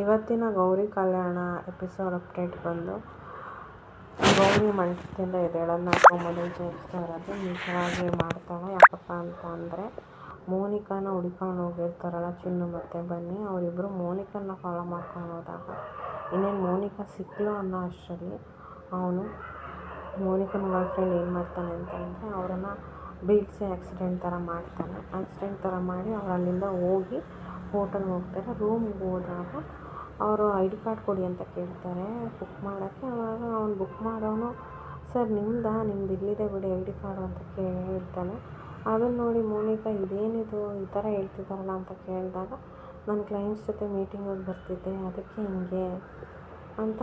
ಇವತ್ತಿನ ಗೌರಿ ಕಲ್ಯಾಣ episode update ಬಂದು ಗೌರಿ ಮಂಚದಿಂದ ಎದ್ದೇಳೋದನ್ನ ಮೊದಲು ತೋರಿಸ್ತಾ ಇರೋದು. ನಿಜವಾಗಿ ಮಾಡ್ತಾಳೆ. ಯಾಕಪ್ಪ ಅಂತ ಅಂದರೆ ಮೋನಿಕಾನ ಹುಡ್ಕೊಂಡು ಹೋಗಿರ್ತಾರಲ್ಲ ಚಿನ್ನು ಮತ್ತು ಬನ್ನಿ, ಅವರಿಬ್ಬರು ಮೋನಿಕನ್ನ ಫಾಲೋ ಮಾಡ್ಕೊಂಡು ಹೋದಾಗ ಇನ್ನೇನು ಮೋನಿಕಾ ಸಿಕ್ಕಲು ಅನ್ನೋ ಅಷ್ಟರಲ್ಲಿ ಅವನು ಮೋನಿಕನ ಬಾಯ್ ಫ್ರೆಂಡ್ ಏನು ಮಾಡ್ತಾನೆ ಅಂತಂದರೆ ಅವರನ್ನು ಬೀಳ್ಸಿ ಆಕ್ಸಿಡೆಂಟ್ ಥರ ಮಾಡಿ ಅವ್ರು ಅಲ್ಲಿಂದ ಹೋಗಿ ಹೋಟೆಲ್ಗೆ ಹೋಗ್ತಾರೆ. ರೂಮ್ಗೆ ಹೋದಾಗ ಅವರು ಐ ಡಿ ಕಾರ್ಡ್ ಕೊಡಿ ಅಂತ ಕೇಳ್ತಾರೆ ಬುಕ್ ಮಾಡೋಕ್ಕೆ. ಆವಾಗ ಅವ್ನು ಬುಕ್ ಮಾಡೋನು ಸರ್ ನಿಮ್ದು ಇಲ್ಲಿದೆ ಬಿಡಿ ಐ ಡಿ ಕಾರ್ಡು ಅಂತ ಕೇಳ್ತಾನೆ. ಅದನ್ನು ನೋಡಿ ಮೋನಿಕಾ ಇದೇನಿದು ಈ ಥರ ಹೇಳ್ತಿದ್ದಾರಲ್ಲ ಅಂತ ಕೇಳಿದಾಗ ನನ್ನ ಕ್ಲೈಂಟ್ಸ್ ಜೊತೆ ಮೀಟಿಂಗಿಗೆ ಬರ್ತಿದ್ದೆ ಅದಕ್ಕೆ ಹಿಂಗೆ ಅಂತ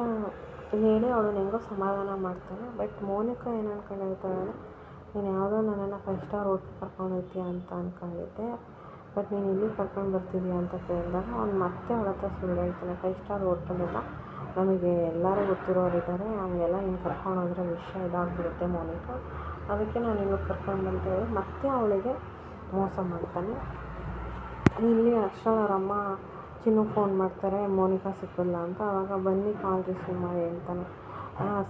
ಹೇಳಿ ಅವಳನ್ನ ಹೆಂಗೋ ಸಮಾಧಾನ ಮಾಡ್ತಾನೆ. ಬಟ್ ಮೋನಿಕಾ ಏನು ಅಂದ್ಕೊಂಡಿರ್ತಾಳೆ ಅಂದರೆ ನೀನು ಯಾವುದೋ ನನ್ನನ್ನು 5 ಸ್ಟಾರ್ ಹೋಟ್ಲಿಗೆ ಕರ್ಕೊಂಡು ಹೋಗ್ತೀಯ ಅಂತ ಅಂದ್ಕೊಂಡಿದ್ದೆ, ಬಟ್ ನೀನು ಇಲ್ಲಿಗೆ ಕರ್ಕೊಂಡು ಬರ್ತಿದ್ದೀಯ ಅಂತ ಕೇಳಿದಾಗ ಅವ್ನು ಮತ್ತೆ ಅವಳ ಹತ್ರ ಸುಳ್ಳು ಹೇಳ್ತಾನೆ. 5 ಸ್ಟಾರ್ ಹೋಟೆಲೆಲ್ಲ ನಮಗೆ ಎಲ್ಲರೂ ಗೊತ್ತಿರೋರಿದ್ದಾರೆ, ಹಂಗೆಲ್ಲ ನೀನು ಕರ್ಕೊಂಡು ಹೋದರೆ ವಿಷಯ ಇದಾಗ್ಬಿಡುತ್ತೆ ಮೋನಿಕಾ, ಅದಕ್ಕೆ ನಾನು ಇಲ್ಲಿಗೆ ಕರ್ಕೊಂಡು ಬಂತೇಳಿ ಮತ್ತೆ ಅವಳಿಗೆ ಮೋಸ ಮಾಡ್ತಾನೆ. ಇಲ್ಲಿ ಅಷ್ಟರಲ್ಲಿ ಅವರಮ್ಮ ಚಿನ್ನು ಫೋನ್ ಮಾಡ್ತಾರೆ ಮೋನಿಕಾ ಸಿಕ್ಕಿಲ್ಲ ಅಂತ. ಆವಾಗ ಬನ್ನಿ ಕಾಲ್ ರಿಸೀವ್ ಮಾಡಿ ಹೇಳ್ತಾನೆ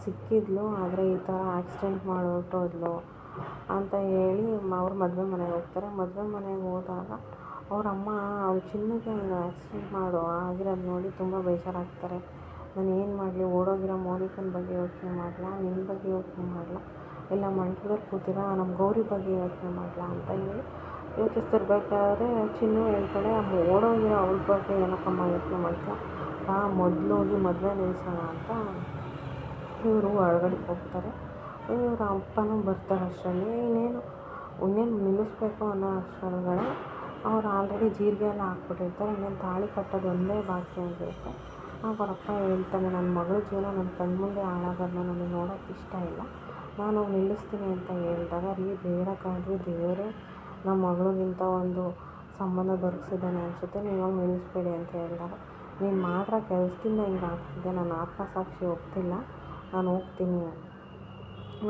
ಸಿಕ್ಕಿದ್ಲು, ಆದರೆ ಈ ಥರ ಆಕ್ಸಿಡೆಂಟ್ ಮಾಡಿ ಹೊರಟೋದ್ಲು ಅಂತ ಹೇಳಿ ಅವ್ರು ಮದುವೆ ಮನೆಗೆ ಹೋಗ್ತಾರೆ. ಮದುವೆ ಮನೆಗೆ ಹೋದಾಗ ಅವರಮ್ಮ ಅವ್ಳು ಚಿನ್ನುಗೆ ಹಂಗೆ ಆಕ್ಸಿಡೆಂಟ್ ಆಗಿರೋದು ನೋಡಿ ತುಂಬ ಬೇಜಾರಾಗ್ತಾರೆ. ನಾನು ಏನು ಮಾಡಲಿ, ಓಡೋಗಿರೋ ಮೋನಿಕನ ಬಗ್ಗೆ ಯೋಚನೆ ಮಾಡಲಾ, ನಿನ್ನ ಬಗ್ಗೆ ಯೋಚನೆ ಮಾಡಲಾ, ಇಲ್ಲ ಮಂಟದಲ್ಲಿ ಕೂತಿರೋ ನಮ್ಮ ಗೌರಿ ಬಗ್ಗೆ ಯೋಚನೆ ಮಾಡಲಾ ಅಂತ ಹೇಳಿ ಯೋಚಿಸ್ತಿರ್ಬೇಕಾದ್ರೆ ಚಿನ್ನು ಹೇಳ್ತಾಳೆ ಓಡೋಗಿರೋ ಅವಳ ಬಗ್ಗೆ ಏನಕ್ಕಮ್ಮ ಯೋಚನೆ ಮಾಡ್ತೀಯ, ಮೊದಲು ಹೋಗಿ ಮದುವೆ ನಿಲ್ಲಿಸೋಣ ಅಂತ ಇವರು ಹೊರಗಡೆಗೆ ಹೋಗ್ತಾರೆ. ಇವ್ರ ಅಪ್ಪನೂ ಬರ್ತಾರೆ. ಅಷ್ಟರಲ್ಲಿ ಇನ್ನೇನು ನಿಲ್ಲಿಸ್ಬೇಕು ಅನ್ನೋ ಅಷ್ಟರೊಳಗಡೆ ಅವ್ರು ಆಲ್ರೆಡಿ ಜೀರಿಗೆ ಎಲ್ಲ ಹಾಕ್ಬಿಟ್ಟಿರ್ತಾರೆ. ಇನ್ನೇನು ತಾಳಿ ಕಟ್ಟೋದು ಒಂದೇ ಬಾಕಿ ಆಗಿರುತ್ತೆ. ಆಗ ಅವರಪ್ಪ ಹೇಳ್ತಾನೆ ನನ್ನ ಮಗಳ ಜೀವನ ನನ್ನ ಕಣ್ಮುಂದೆ ಹಾಳಾಗೋದನ್ನ ನನಗೆ ನೋಡೋಕ್ಕೆ ಇಷ್ಟ ಇಲ್ಲ, ನಾನು ನಿಲ್ಲಿಸ್ತೀನಿ ಅಂತ ಹೇಳಿದಾಗ ಬೇಡ ಕಣ್ರಿ, ದೇವರೇ ನಮ್ಮ ಮಗಳಿಗಿಂತ ಒಂದು ಸಂಬಂಧ ದೊರಕಿಸಿದ್ದಾನೆ ಅನಿಸುತ್ತೆ, ನೀವು ನಿಲ್ಲಿಸ್ಬೇಡಿ ಅಂತ ಹೇಳಿದಾಗ ನೀನು ಮಾಡಿರೋ ಕೆಲಸದಿಂದ ಹಿಂಗೆ ಆಗ್ತಿದೆ, ನನ್ನ ಆತ್ಮಸಾಕ್ಷಿ ಒಪ್ತಿಲ್ಲ, ನಾನು ಹೋಗ್ತೀನಿ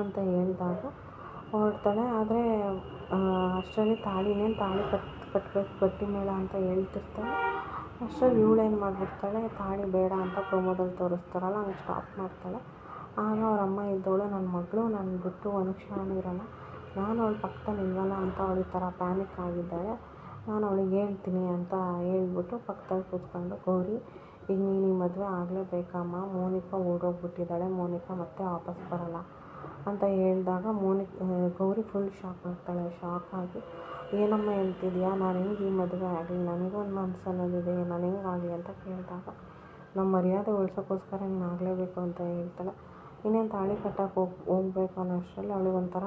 ಅಂತ ಹೇಳಿದಾಗ ಹೊರಡ್ತಾಳೆ. ಆದರೆ ಅಷ್ಟರಲ್ಲಿ ತಾಳಿ ಕಟ್ಟಬೇಕು ಗಟ್ಟಿ ಮೇಳ ಅಂತ ಹೇಳ್ತಿರ್ತಾಳೆ. ಅಷ್ಟರಲ್ಲಿ ಇವಳೇನು ಮಾಡಿಬಿಡ್ತಾಳೆ, ತಾಳಿ ಬೇಡ ಅಂತ ಪ್ರಮೋದಲ್ಲಿ ತೋರಿಸ್ತಾರಲ್ಲ ಹಂಗೆ ಸ್ಟಾಪ್ ಮಾಡ್ತಾಳೆ. ಆಗ ಅವರಮ್ಮ ಇದ್ದವಳು ನನ್ನ ಮಗಳು ನನ್ನ ಬಿಟ್ಟು ಒಂದು ಕ್ಷಣನೂ ಇರೋಲ್ಲ, ನಾನು ಅವಳ ಪಕ್ಕದಲ್ಲಿ ಇಲ್ವಲ್ಲ ಅಂತ ಅವಳು ಈ ಥರ ಪ್ಯಾನಿಕ್ ಆಗಿದ್ದಾಳೆ, ನಾನು ಅವಳಿಗೆ ಹೇಳ್ತೀನಿ ಅಂತ ಹೇಳ್ಬಿಟ್ಟು ಪಕ್ಕದಲ್ಲಿ ಕೂತ್ಕೊಂಡು ಗೌರಿ ಈಗ ನೀನು ಈ ಮದುವೆ ಆಗಲೇಬೇಕಮ್ಮ, ಮೋನಿಕಾ ಓಡೋಗ್ಬಿಟ್ಟಿದ್ದಾಳೆ, ಮೋನಿಕಾ ಮತ್ತೆ ವಾಪಸ್ ಬರೋಲ್ಲ ಅಂತ ಹೇಳಿದಾಗ ಗೌರಿ ಫುಲ್ ಶಾಕ್ ಆಗ್ತಾಳೆ. ಶಾಕ್ ಆಗಿ ಏನಮ್ಮ ಹೇಳ್ತಿದ್ಯಾ, ನಾನು ಹೆಂಗೆ ಈ ಮದುವೆ ಆಗಲಿ, ನನಗೊಂದು ಮನಸ್ಸು ಅನ್ನೋದಿದೆ, ನಾನು ಹೆಂಗೆ ಆಗಲಿ ಅಂತ ಕೇಳಿದಾಗ ನಮ್ಮ ಮರ್ಯಾದೆ ಉಳ್ಸೋಕ್ಕೋಸ್ಕರ ನೀನು ಆಗಲೇಬೇಕು ಅಂತ ಹೇಳ್ತಾಳೆ. ಇನ್ನೇನು ತಾಳಿ ಕಟ್ಟಕ್ಕೆ ಹೋಗ್ಬೇಕು ಅನ್ನೋ ಅಷ್ಟರಲ್ಲಿ ಅವಳಿಗೆ ಒಂಥರ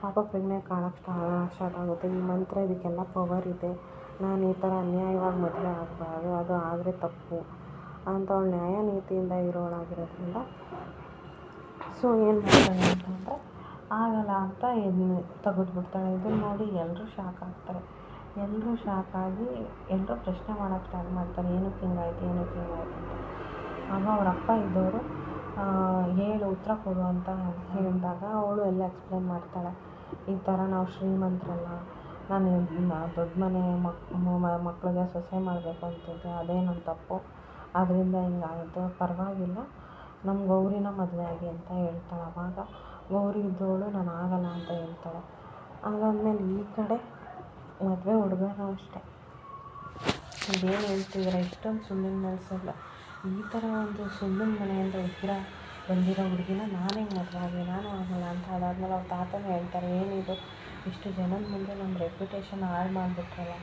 ಪಾಪ ಪ್ರಜ್ಞೆ ಕಾಳಕ್ಕೆ ಸ್ಟಾರ್ಟ್ ಆಗುತ್ತೆ. ಈ ಮಂತ್ರ ಇದಕ್ಕೆಲ್ಲ ಪವರ್ ಇದೆ, ನಾನು ಈ ಥರ ಅನ್ಯಾಯವಾಗಿ ಮದುವೆ ಆಗಬಾರ್ದು, ಅದು ಆದರೆ ತಪ್ಪು ಅಂತ ಅವಳು ನ್ಯಾಯ ನೀತಿಯಿಂದ ಇರೋಳಾಗಿರೋದ್ರಿಂದ ಸೊ ಏನು ಮಾಡ್ತಾಳೆ ಅಂತಂದರೆ ಆಗಲ್ಲ ಅಂತ ತೆಗೆದುಬಿಡ್ತಾಳೆ. ಇದನ್ನು ನೋಡಿ ಎಲ್ಲರೂ ಶಾಕ್ ಆಗ್ತಾರೆ. ಎಲ್ಲರೂ ಶಾಕ್ ಆಗಿ ಎಲ್ಲರೂ ಪ್ರಶ್ನೆ ಮಾಡೋಕ್ಕೆ ಸ್ಟಾರ್ಟ್ ಮಾಡ್ತಾರೆ, ಏನಕ್ಕೆ ಹಿಂಗಾಯ್ತು ಅಂತ. ಆಗ ಅವ್ರ ಅಪ್ಪ ಇದ್ದವರು ಹೇಳು ಉತ್ತರ ಕೊಡು ಅಂತ ಹೇಳಿದಾಗ ಅವಳು ಎಲ್ಲ ಎಕ್ಸ್ಪ್ಲೇನ್ ಮಾಡ್ತಾಳೆ. ಈ ಥರ ನಾವು ಶ್ರೀಮಂತರಲ್ಲ, ನಾನು ದೊಡ್ಡ ಮನೆ ಮಕ್ಕಳಿಗೆ ಸೊಸೆ ಮಾಡಬೇಕು ಅಂತಿದ್ದೆ, ಅದೇ ನನ್ನ ತಪ್ಪು, ಅದರಿಂದ ಹಿಂಗಾಯಿತು, ಪರವಾಗಿಲ್ಲ ನಮ್ಮ ಗೌರಿನ ಮದುವೆ ಆಗಿ ಅಂತ ಹೇಳ್ತಾಳೆ. ಆವಾಗ ಗೌರಿ ಇದ್ದವಳು ನಾನು ಆಗಲ್ಲ ಅಂತ ಹೇಳ್ತಾಳೆ. ಅದಾದಮೇಲೆ ಈ ಕಡೆ ಮದುವೆ ಹುಡುಗನೂ ಅಷ್ಟೇ ಇದೇನು ಹೇಳ್ತಿದ್ರೆ ಇಷ್ಟೊಂದು ಸುಳ್ಳಿನ ಮನಸ್ಸಲ್ಲ, ಈ ಥರ ಒಂದು ಸುಳ್ಳಿನ ಮನೆಯಿಂದ ಬಂದಿರೋ ಹುಡುಗಿನ ನಾನು ಹೆಂಗೆ ಮದುವೆ ಆಗಲಿ, ನಾನು ಆಗಲ್ಲ ಅಂತ. ಅದಾದಮೇಲೆ ಅವ್ರ ತಾತನೇ ಹೇಳ್ತಾರೆ ಏನಿದು ಇಷ್ಟು ಜನದ ಮುಂದೆ ನಮ್ಮ ರೆಪ್ಯುಟೇಷನ್ ಹಾಳು ಮಾಡಿಬಿಟ್ರಲ್ಲ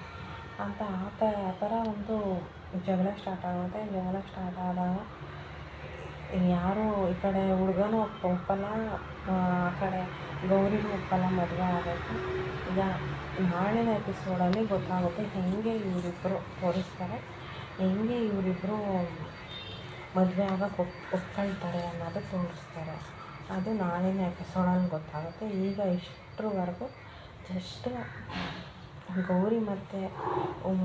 ಅಂತ. ಆ ಥರ ಒಂದು ಜಗಳ ಸ್ಟಾರ್ಟ್ ಆಗುತ್ತೆ. ಜಗಳ ಸ್ಟಾರ್ಟ್ ಆದಾಗ ಯಾರೂ ಈ ಕಡೆ ಹುಡುಗನೂ ಒಪ್ಪಲ್ಲ, ಆ ಕಡೆ ಗೌರಿನೂ ಒಪ್ಪಲ್ಲ ಮದುವೆ ಆಗೋಕ್ಕೆ. ಈಗ ನಾಳಿನ ಎಪಿಸೋಡಲ್ಲಿ ಗೊತ್ತಾಗುತ್ತೆ ಹೆಂಗೆ ಇವರಿಬ್ಬರು ತೋರಿಸ್ತಾರೆ, ಹೆಂಗೆ ಇವರಿಬ್ಬರು ಮದುವೆ ಆಗೋಕ್ಕೆ ಒಪ್ಕೊಳ್ತಾರೆ ಅನ್ನೋದು ತೋರಿಸ್ತಾರೆ. ಅದು ನಾಳಿನ ಎಪಿಸೋಡಲ್ಲಿ ಗೊತ್ತಾಗುತ್ತೆ. ಈಗ ಇಷ್ಟರವರೆಗೂ ಜಸ್ಟ್ ಗೌರಿ ಮತ್ತು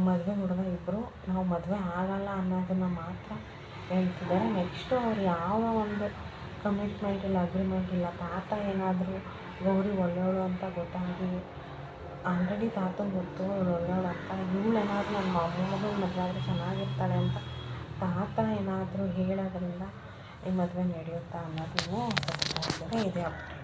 ಮದುವೆ ಹುಡುಗ ಇಬ್ಬರು ನಾವು ಮದುವೆ ಆಗಲ್ಲ ಅನ್ನೋದನ್ನು ಮಾತ್ರ ಹೇಳ್ತಿದ್ದಾರೆ. ನೆಕ್ಸ್ಟು ಅವ್ರು ಯಾವ ಒಂದು ಕಮಿಟ್ಮೆಂಟ್ ಇಲ್ಲ, ಅಗ್ರಿಮೆಂಟ್ ಇಲ್ಲ. ತಾತ ಏನಾದರೂ ಗೌರಿ ಒಳ್ಳೆಯವಳು ಅಂತ ಗೊತ್ತಾಗಿ ಆಲ್ರೆಡಿ ತಾತಂಗೆ ಗೊತ್ತು ಅವಳು ಒಳ್ಳೆಯವಳು ಅಂತ, ಇವಳೇನಾದರೂ ನನ್ನ ಮೊಮ್ಮಗನ ಮದುವೆ ಆದರೆ ಚೆನ್ನಾಗಿರ್ತಾಳೆ ಅಂತ ತಾತ ಏನಾದರೂ ಹೇಳೋದ್ರಿಂದ ಈ ಮದುವೆ ನಡೆಯುತ್ತಾ ಅನ್ನೋದು ಗೊತ್ತಾಗ್ತದೆ. ಇದೇ ಅಪ್ಡೇಟ್.